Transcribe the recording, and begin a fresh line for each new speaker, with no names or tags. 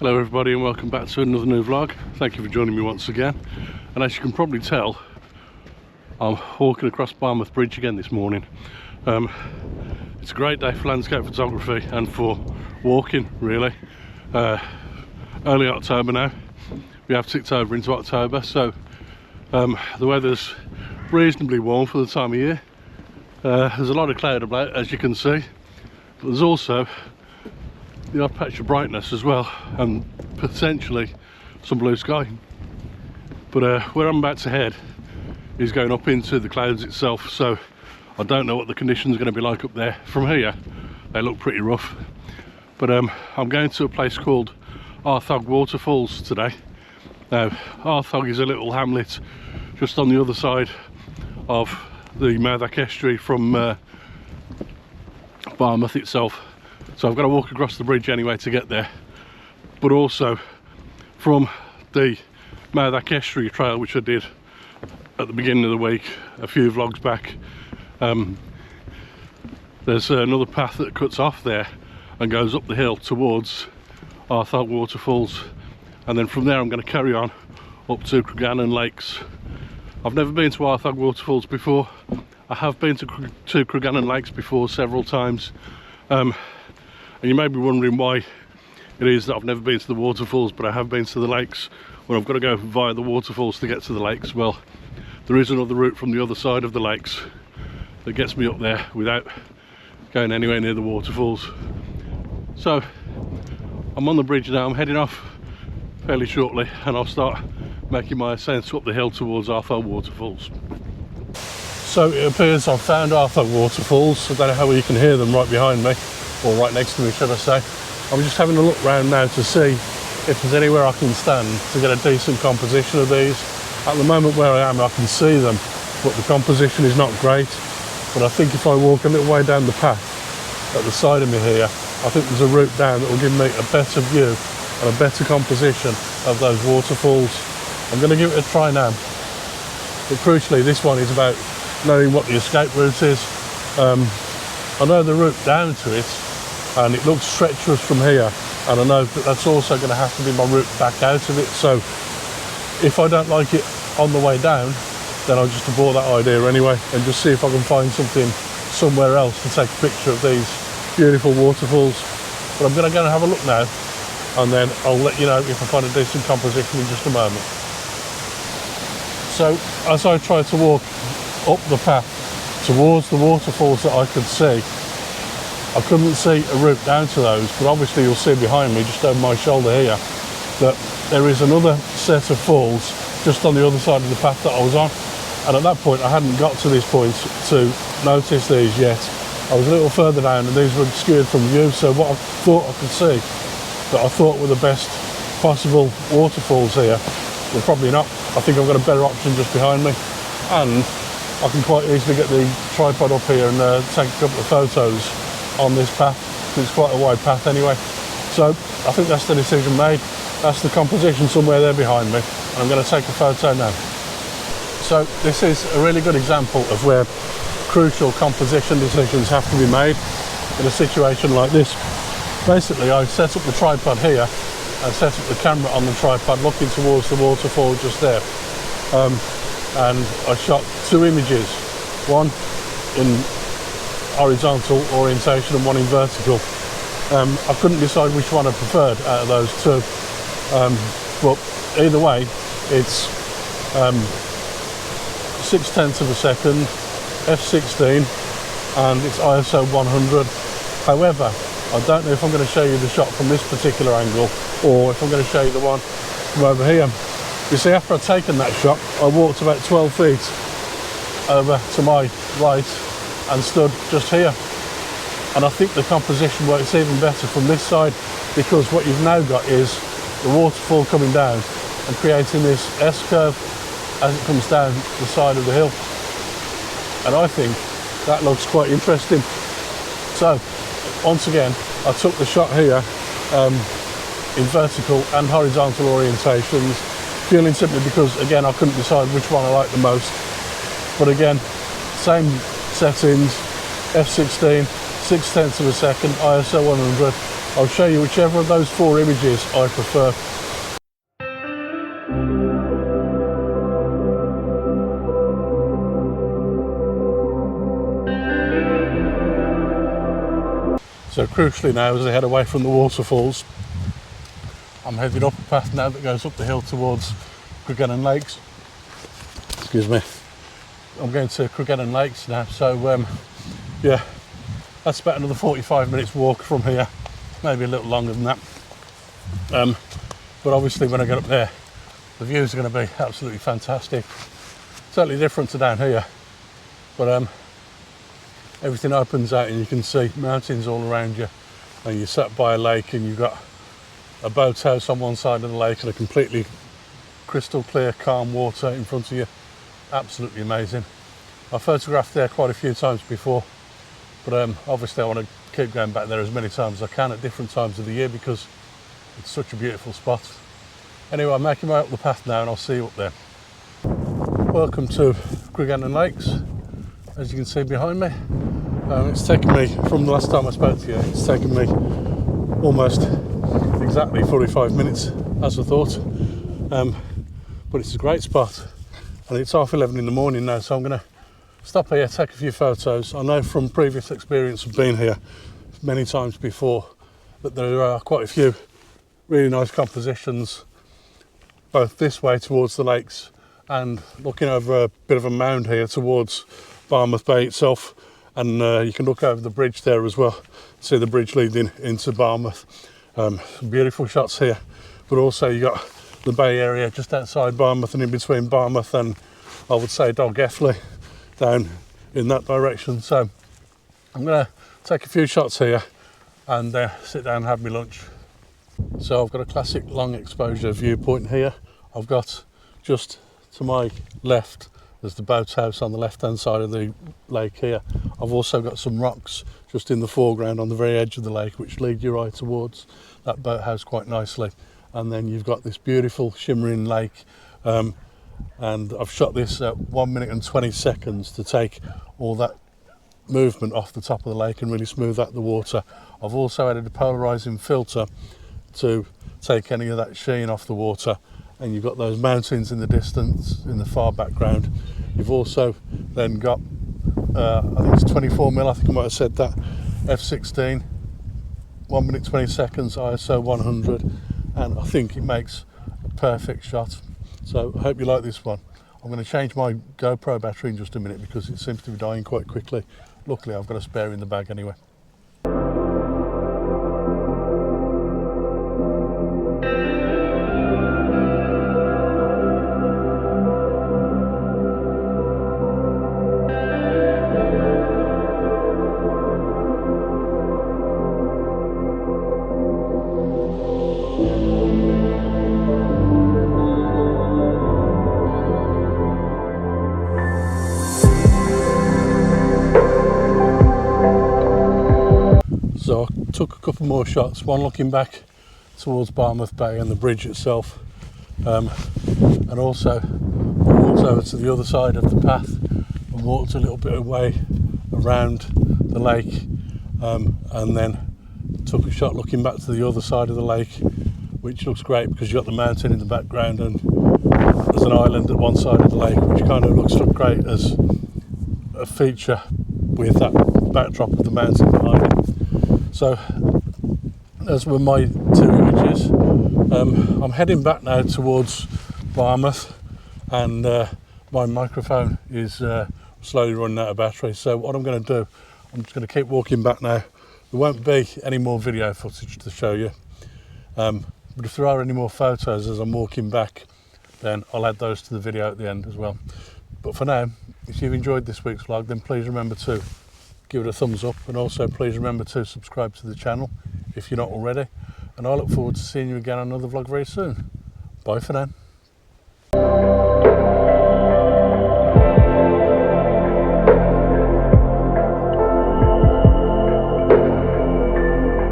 Hello everybody and welcome back to another new vlog. Thank you for joining me once again. And as you can probably tell, I'm walking across Barmouth Bridge again this morning. It's a great day for landscape photography and for walking really. Early October now, we have ticked over into October, so the weather's reasonably warm for the time of year. There's a lot of cloud about, as you can see, but there's also the odd patch of brightness as well, and potentially some blue sky. But where I'm about to head is going up into the clouds itself, so I don't know what the conditions are going to be like up there. From here they look pretty rough, but I'm going to a place called Arthog Waterfalls today. Now Arthog is a little hamlet just on the other side of the Barmouth estuary from Barmouth itself. So I've got to walk across the bridge anyway to get there, but also from the Barmouth estuary trail, which I did at the beginning of the week a few vlogs back, there's another path that cuts off there and goes up the hill towards Arthog Waterfalls, and then from there I'm going to carry on up to Cregennan Lakes. I've never been to Arthog Waterfalls before. I have been to Cregennan Lakes before several times. And you may be wondering why it is that I've never been to the waterfalls, but I have been to the lakes when I've got to go via the waterfalls to get to the lakes. Well, there is another route from the other side of the lakes that gets me up there without going anywhere near the waterfalls. So I'm on the bridge now. I'm heading off fairly shortly and I'll start making my ascent up the hill towards Arthog Waterfalls. So it appears I've found Arthog Waterfalls. I don't know how well you can hear them right behind me, or right next to me should I say. I'm just having a look round now to see if there's anywhere I can stand to get a decent composition of these. At the moment where I am I can see them, but the composition is not great. But I think if I walk a little way down the path at the side of me here, I think there's a route down that will give me a better view and a better composition of those waterfalls. I'm going to give it a try now. But crucially, this one is about knowing what the escape route is. I know the route down to it, and it looks treacherous from here, and I know that that's also going to have to be my route back out of it. So if I don't like it on the way down, then I'll just abort that idea anyway and just see if I can find something somewhere else to take a picture of these beautiful waterfalls. But I'm going to go and have a look now, and then I'll let you know if I find a decent composition in just a moment. So as I try to walk up the path towards the waterfalls that I could see, I couldn't see a route down to those, but obviously you'll see behind me, just over my shoulder here, that there is another set of falls just on the other side of the path that I was on. And at that point I hadn't got to this point to notice these yet. I was a little further down and these were obscured from view, so what I thought I could see that I thought were the best possible waterfalls here were probably not. I think I've got a better option just behind me, and I can quite easily get the tripod up here and take a couple of photos on this path. It's quite a wide path anyway. So I think that's the decision made. That's the composition somewhere there behind me. I'm going to take a photo now. So this is a really good example of where crucial composition decisions have to be made in a situation like this. Basically, I set up the tripod here and set up the camera on the tripod looking towards the waterfall just there. And I shot two images, one in horizontal orientation and one in vertical. I couldn't decide which one I preferred out of those two, but either way it's 0.6 of a second, f/16, and it's ISO 100. However, I don't know if I'm going to show you the shot from this particular angle or if I'm going to show you the one from over here. You see, after I'd taken that shot, I walked about 12 feet over to my right and stood just here. And I think the composition works even better from this side, because what you've now got is the waterfall coming down and creating this S-curve as it comes down the side of the hill. And I think that looks quite interesting. So, once again, I took the shot here in vertical and horizontal orientations, purely simply because, again, I couldn't decide which one I liked the most. But again, same settings, f/16, 0.6 of a second, ISO 100, I'll show you whichever of those 4 images I prefer. So crucially now, as I head away from the waterfalls, I'm heading up a path now that goes up the hill towards Cregennan Lakes. Excuse me. I'm going to Cregennan Lakes now, so yeah, that's about another 45 minutes walk from here, maybe a little longer than that. But obviously when I get up there, the views are going to be absolutely fantastic. Totally different to down here, but everything opens out and you can see mountains all around you, and you're sat by a lake and you've got a boathouse on one side of the lake and a completely crystal clear calm water in front of you. Absolutely amazing. I photographed there quite a few times before, but obviously I want to keep going back there as many times as I can at different times of the year because it's such a beautiful spot. Anyway, I'm making my way up the path now and I'll see you up there. Welcome to Cregennan Lakes, as you can see behind me. It's taken me, from the last time I spoke to you, it's taken me almost exactly 45 minutes as I thought, but it's a great spot and it's 11:30 in the morning now, so I'm going to stop here, take a few photos. I know from previous experience of being here many times before that there are quite a few really nice compositions both this way towards the lakes and looking over a bit of a mound here towards Barmouth Bay itself, and you can look over the bridge there as well, see the bridge leading into Barmouth. Beautiful shots here, but also you got the bay area just outside Barmouth and in between Barmouth and I would say Dolgeffley down in that direction. So I'm going to take a few shots here and sit down and have my lunch. So I've got a classic long exposure viewpoint here. I've got just to my left, there's the boathouse on the left hand side of the lake here. I've also got some rocks just in the foreground on the very edge of the lake which lead you right towards that boathouse quite nicely. And then you've got this beautiful shimmering lake, and I've shot this at 1 minute and 20 seconds to take all that movement off the top of the lake and really smooth out the water. I've also added a polarizing filter to take any of that sheen off the water, and you've got those mountains in the distance in the far background. You've also then got I think it's 24mm, I think I might have said that, f16, 1 minute 20 seconds, ISO 100, and I think it makes a perfect shot. So I hope you like this one. I'm going to change my GoPro battery in just a minute because it seems to be dying quite quickly. Luckily I've got a spare in the bag anyway. So I took a couple more shots, one looking back towards Barmouth Bay and the bridge itself, and also I walked over to the other side of the path and walked a little bit away around the lake, and then took a shot looking back to the other side of the lake, which looks great because you've got the mountain in the background and there's an island at one side of the lake which kind of looks great as a feature with that backdrop of the mountain behind it. So those were my 2 images. I'm heading back now towards Barmouth, and my microphone is slowly running out of battery. So what I'm going to do, I'm just going to keep walking back now. There won't be any more video footage to show you, but if there are any more photos as I'm walking back, then I'll add those to the video at the end as well. But for now, if you've enjoyed this week's vlog, then please remember to give it a thumbs up, and also please remember to subscribe to the channel if you're not already, and I look forward to seeing you again on another vlog very soon. Bye for now.